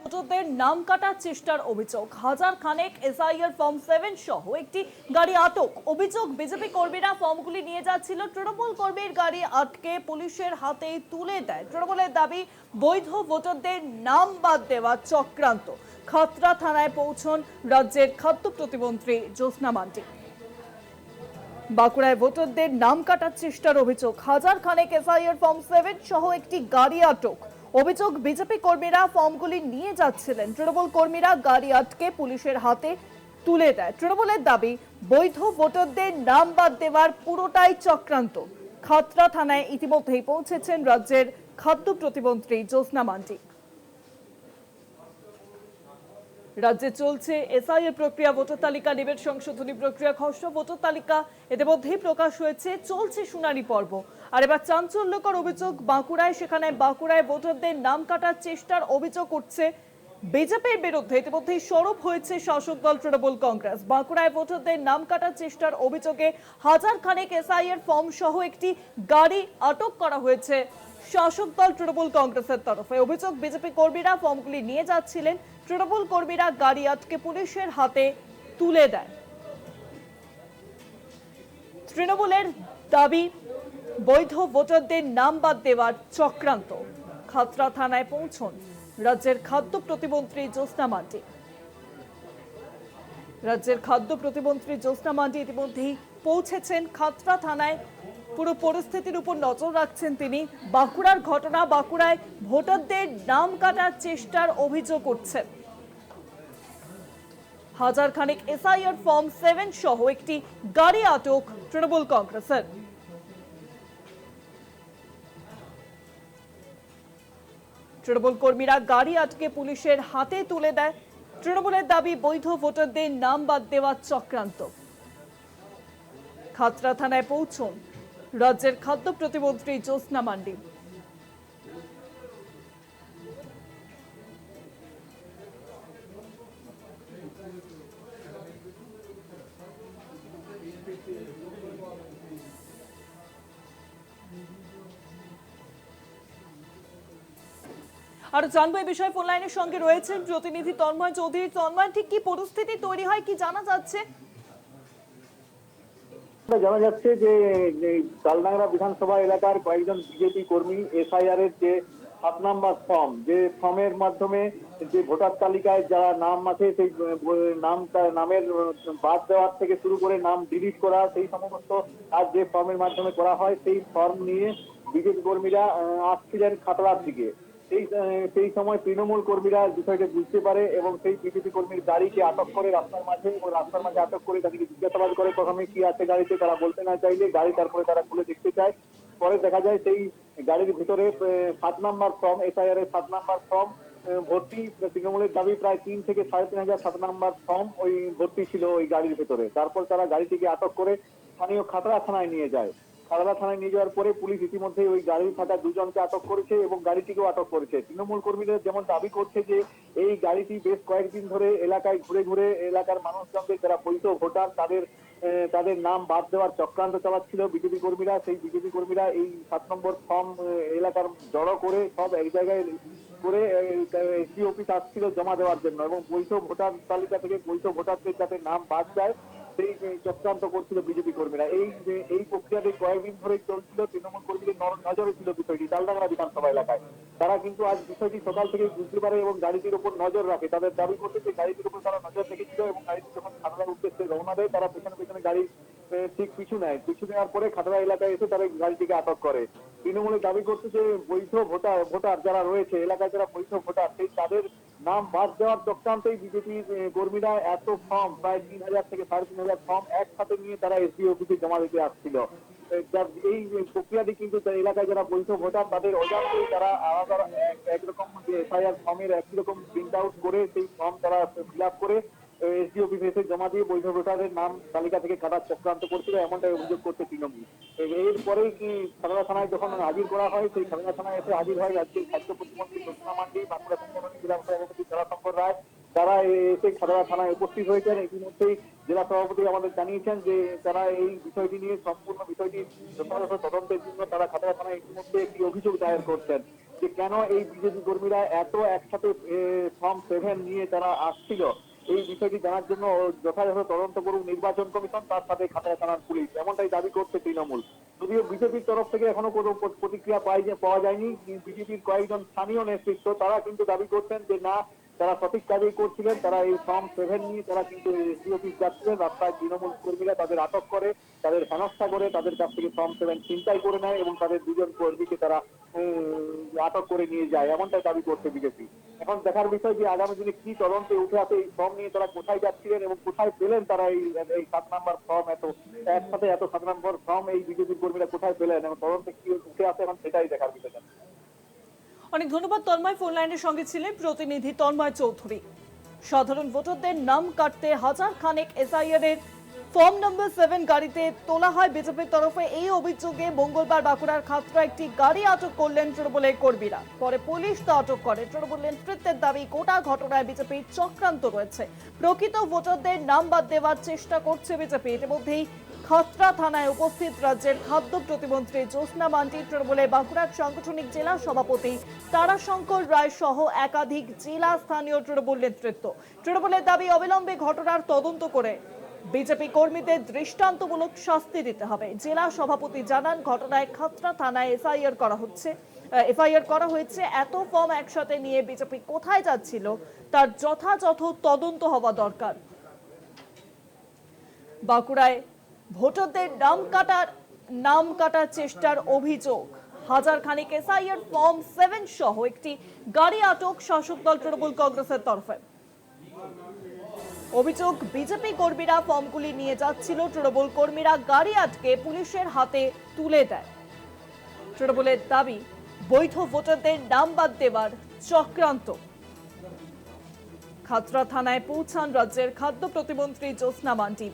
ভোটারদের নাম কাটার চেষ্টার অভিযোগ, হাজার খানেক এসআইআর ফর্ম 7 সহ একটি গাড়ি আটক। অভিযোগ, বিজেপি কর্মীরা ফর্মগুলি নিয়ে যাচ্ছিল, তৃণমূল কর্মীর গাড়ি আটকে পুলিশের হাতে তুলে দেয়। তৃণমূলের দাবি, বৈধ ভোটারদের নাম বাদ দেওয়া চক্রান্ত। খাতড়া থানায় পৌঁছন রাজ্যের খাদ্য প্রতিমন্ত্রী জ্যোৎস্না মান্ডি। বাঁকুড়ায় ভোটারদের নাম কাটার চেষ্টার অভিযোগ, হাজার খানেক এসআইআর ফর্ম 7 সহ একটি গাড়ি আটক। অভিযোগ, বিজেপি কর্মীরা ফর্মগুলি নিয়ে যাচ্ছিলেন, তৃণমূল কর্মীরা গাড়ি আটকে পুলিশের হাতে তুলে দেয়। তৃণমূলের দাবি, বৈধ ভোটারদের নাম বাদ দেওয়ার পুরোটাই চক্রান্ত। খাতড়া থানায় ইতিমধ্যেই পৌঁছেছেন রাজ্যের খাদ্য প্রতিমন্ত্রী জ্যোৎস্না মান্ডি। রাজ্যে চলছে এসআইআর প্রক্রিয়া, ভোটার তালিকা নিবেদ সংশোধনী প্রক্রিয়া, খসড়া ভোটার তালিকা ইতিমধ্যেই প্রকাশ হয়েছে, চলছে শুনানি পর্ব। আর এবার চাঞ্চল্যকর অভিযোগ বাঁকুড়ায়, সেখানে বাঁকুড়ায় ভোটারদের নাম কাটার চেষ্টার অভিযোগ উঠছে বিজেপির বিরুদ্ধে। ইতিমধ্যেই সরব হয়েছে শাসক দল তৃণমূল কংগ্রেস। বাঁকুড়ায় ভোটারদের নাম কাটার চেষ্টার অভিযোগে হাজার খানেক এসআইআর ফর্ম সহ একটি গাড়ি আটক করা হয়েছে শাসক দল তৃণমূল কংগ্রেসের তরফে। অভিযোগ, বিজেপি কর্মীরা ফর্মগুলি নিয়ে যাচ্ছিলেন, তৃণমূল কর্মীরা গাড়ি আটকে পুলিশের হাতে তুলে দেয়। তৃণমূলের দাবি, বৈধ ভোটারদের নাম বাদ দেওয়ার চক্রান্ত। খাতড়া থানায় পৌঁছন রাজ্যের খাদ্য প্রতিমন্ত্রী জ্যোৎস্না মান্ডি। রাজ্যের খাদ্য প্রতিমন্ত্রী জ্যোৎস্না মান্ডি ইতিমধ্যেই পৌঁছেছেন খাতড়া থানায়। পুরো পরিস্থিতির উপর নজর রাখছেন তিনি। বাঁকুড়ার ঘটনা, বাঁকুড়ায় ভোটারদের নাম কাটার চেষ্টার অভিযোগ উঠছে। হাজার খানেক এসআইআর ফর্ম 7 সহ একটি গাড়ি আটক তৃণমূল কংগ্রেসের। তৃণমূল কর্মীরা গাড়ি আটকে পুলিশের হাতে তুলে দেয়। তৃণমূলের দাবি, বৈধ ভোটারদের নাম বাদ দেওয়ার চক্রান্ত। খাতড়া থানায় পৌঁছন রাজ্যের খাদ্য প্রতিমন্ত্রী জ্যোৎস্না মান্ডি। আর জানবো এই বিষয়ে ফোন লাইনের সঙ্গে রয়েছেন প্রতিনিধি তন্ময় চৌধুরী। তন্ময়, ঠিক কি পরিস্থিতি তৈরি হয়, কি জানা যাচ্ছে? জানা যাচ্ছে যে তালডাংরা বিধানসভা এলাকার কয়েকজন বিজেপি কর্মী এসআইআর এর যে 7 নম্বর ফর্ম, যে ফর্মের মাধ্যমে যে ভোটার তালিকায় যারা নাম আছে সেই নামের বাদ দেওয়ার থেকে শুরু করে নাম ডিলিট করা, সেই সমস্ত কাজ যে ফর্মের মাধ্যমে করা হয়, সেই ফর্ম নিয়ে বিজেপি কর্মীরা আসছিলেন খাতড়ার দিকে। সেই সময় তৃণমূল কর্মীরা বিষয়টা বুঝতে পারে এবং সেই বিজেপি কর্মীর গাড়িকে আটক করে রাস্তার মাঝে আটক করে তাদেরকে জিজ্ঞাসাবাদ করে। প্রথমে কি আছে গাড়িতে তারা বলতে না চাইলে গাড়ি তারপরে তারা খুলে দেখতে চায়। পরে দেখা যায় সেই গাড়ির ভিতরে 7 নম্বর ফর্ম, এসআইআর এর 7 নম্বর ফর্ম ভর্তি। তৃণমূলের দাবি প্রায় 3 থেকে 3,500 7 নম্বর ফর্ম ওই ভর্তি ছিল ওই গাড়ির ভিতরে। তারপর তারা গাড়িটিকে আটক করে স্থানীয় খাতড়া থানায় নিয়ে যায়। খাতড়া থানায় নিয়ে যাওয়ার পরে পুলিশ ইতিমধ্যে ওই গাড়ির থাকা দুজনকে আটক করেছে এবং গাড়িটিকেও আটক করেছে। তৃণমূল কর্মীরা যেমন দাবি করছে যে এই গাড়িটি বেশ কয়েকদিন ধরে এলাকায় ঘুরে ঘুরে এলাকার মানুষজনদের যারা বৈধ ভোটার তাদের নাম বাদ দেওয়ার চক্রান্ত চালাচ্ছিল বিজেপি কর্মীরা। সেই বিজেপি কর্মীরা এই 7 নম্বর ফর্ম এলাকার জড়ো করে সব এক জায়গায় করে এসডি অফিস আসছিল জমা দেওয়ার জন্য এবং বৈধ ভোটার তালিকা থেকে বৈধ ভোটারদের যাতে নাম বাদ যায় সেই চক্রান্ত করছিল বিজেপি কর্মীরা। এই প্রক্রিয়াটি কয়েকদিন ধরে চলছিল। তৃণমূল কর্মীদের নজরে ছিল বিষয়টি তালডাংরা বিধানসভা এলাকায়। তারা কিন্তু আজ বিষয়টি সকাল থেকে বুঝতে পারে এবং গাড়িটির উপর নজর রাখে। তাদের দাবি করছে যে গাড়িটির উপর তারা নজর রেখেছিল এবং গাড়িটি যখন খাতড়ার উদ্দেশ্যে রওনা দেয় তারা পেছনে পেছনে গাড়ি ঠিক পিছু নেওয়ার পরে খাতড়া এলাকায় এসে তারা গাড়িটিকে আটক করে। তৃণমূলের দাবি করছে যে বৈধ ভোটার যারা রয়েছে এলাকায়, যারা বৈধ ভোটার সেই তাদের নাম বাদ দেওয়ার চক্রান্তেই বিজেপি কর্মীরা এত ফর্ম, প্রায় 3,000 থেকে 3,500 ফর্ম একসাথে নিয়ে তারা এসডি অফিসে জমা দিতে আসছিল। এই প্রক্রিয়াটি কিন্তু এলাকায় যারা বৈধ ভোটার তাদের অজান্তেই তারা আলাদা একরকম এসআইআর ফর্মের একই রকম প্রিন্ট আউট করে সেই ফর্ম তারা ফিল আপ করে এসডি অফিসে এসে জমা দিয়ে বৈধ ভোটারের নাম তালিকা থেকে কাটার চক্রান্ত করছিল, এমনটাই অভিযোগ করছে তৃণমূল। এরপরেই কি খাতড়া থানায় যখন হাজির করা হয়, সেই খাতড়া থানায় এসে হাজির হয় রাজ্যের খাদ্য প্রতিমন্ত্রী জ্যোৎস্না মান্ডি, বাঁকুড়া সংগঠনের জেলা সভাপতি তারাশঙ্কর রায়। তারা এসে খাতড়া থানায় উপস্থিত হয়েছেন। ইতিমধ্যেই জেলা সভাপতি আমাদের জানিয়েছেন যে তারা এই বিষয়টি নিয়ে সম্পূর্ণ বিষয়টি যথাযথ তদন্তের জন্য তারা খাতড়া থানায় ইতিমধ্যে একটি অভিযোগ দায়ের করছেন। যে কেন এই বিজেপি কর্মীরা এত একসাথে ফর্ম 7 নিয়ে তারা আসছিল, এই বিষয়টি জানার জন্য যথাযথ তদন্ত করুক নির্বাচন কমিশন, তার সাথে খাতায় থানার পুলিশ, এমনটাই দাবি করছে তৃণমূল। যদিও বিজেপির তরফ থেকে এখনো কোনো প্রতিক্রিয়া পাওয়া যায়নি। বিজেপির কয়েকজন স্থানীয় নেতৃত্ব তারা কিন্তু দাবি করছেন যে না, তারা সঠিক কাজই করছিলেন। তারা এই ফর্ম 7 নিয়ে তারা কিন্তু এসপি অফিস যাচ্ছিলেন, রাস্তায় তৃণমূল কর্মীরা তাদের আটক করে, তাদের হেনস্থা করে, তাদের কাছ থেকে ফর্ম 7 ছিনতাই করে নেয় এবং তাদের দুজন কর্মীকে তারা আটক করে নিয়ে যায়, এমনটাই দাবি করছে বিজেপি। এখন দেখার বিষয় যে আগামী দিনে কি তদন্তে উঠে আসে, এই ফর্ম নিয়ে তারা কোথায় যাচ্ছিলেন এবং কোথায় পেলেন তারা এই 7 নম্বর ফর্ম, একসাথে এত 7 নম্বর ফর্ম এই বিজেপির কর্মীরা কোথায় পেলেন এবং তদন্তে কি উঠে আসে, এখন সেটাই দেখার বিষয়। অনেক ধন্যবাদ তন্ময়। ফোন লাইনের সঙ্গে ছিলেন প্রতিনিধি তন্ময় চৌধুরী। সাধারণ ভোটারদের নাম কাটতে হাজার খানেক এসআইআর এর ফর্ম নম্বর 7 গাড়িতে তোলা হয় বিজেপির তরফে। এই অভিযোগে মঙ্গলবার বাঁকুড়ার খাতড়া একটি গাড়ি আটক করলেন তৃণমূলের কর্মীরা। পরে পুলিশ তা আটক করে। তৃণমূল নেতৃত্বের দাবি গোটা ঘটনায় বিজেপির চক্রান্ত রয়েছে। প্রকৃত ভোটারদের নাম বাদ দেওয়ার চেষ্টা করছে বিজেপি। ইতিমধ্যেই খাতড়া থানায় উপস্থিত রাজ্যের খাদ্য প্রতিমন্ত্রী জ্যোৎস্না মান্ডি, তৃণমূলের বাঁকুড়ার সাংগঠনিক জেলা সভাপতি তারাশঙ্কর রায় সহ একাধিক জেলা স্থানীয় তৃণমূল নেতৃত্ব। তৃণমূলের দাবি অবিলম্বে ঘটনার তদন্ত করে বিজেপি কর্মীদের দৃষ্টান্তমূলক শাস্তি দিতে হবে। জেলা সভাপতি জানান, ঘটনায় খাতড়া থানায় এফআইআর করা হয়েছে। এত ফর্ম একসাথে নিয়ে বিজেপি কোথায় যাচ্ছিল তার যথাযথ তদন্ত হওয়া দরকার। বাঁকুড়ায় ভোটারদের নাম কাটার চেষ্টার অভিযোগ। হাজার খানেক এসআইআর ফর্ম 7 সহ একটি গাড়ি আটক শাসক দল তৃণমূল কংগ্রেসের তরফে। অভিযোগ, বিজেপি কর্মীরা ফর্মগুলি নিয়ে যাচ্ছিল, তৃণমূল কর্মীরা গাড়ি আটকে পুলিশের হাতে তুলে দেয়। তৃণমূলের দাবি বৈধ ভোটারদের নাম বাদ দেওয়ার চক্রান্ত। খাতড়া থানায় পৌঁছান রাজ্যের খাদ্য প্রতিমন্ত্রী জ্যোৎস্না মান্ডি।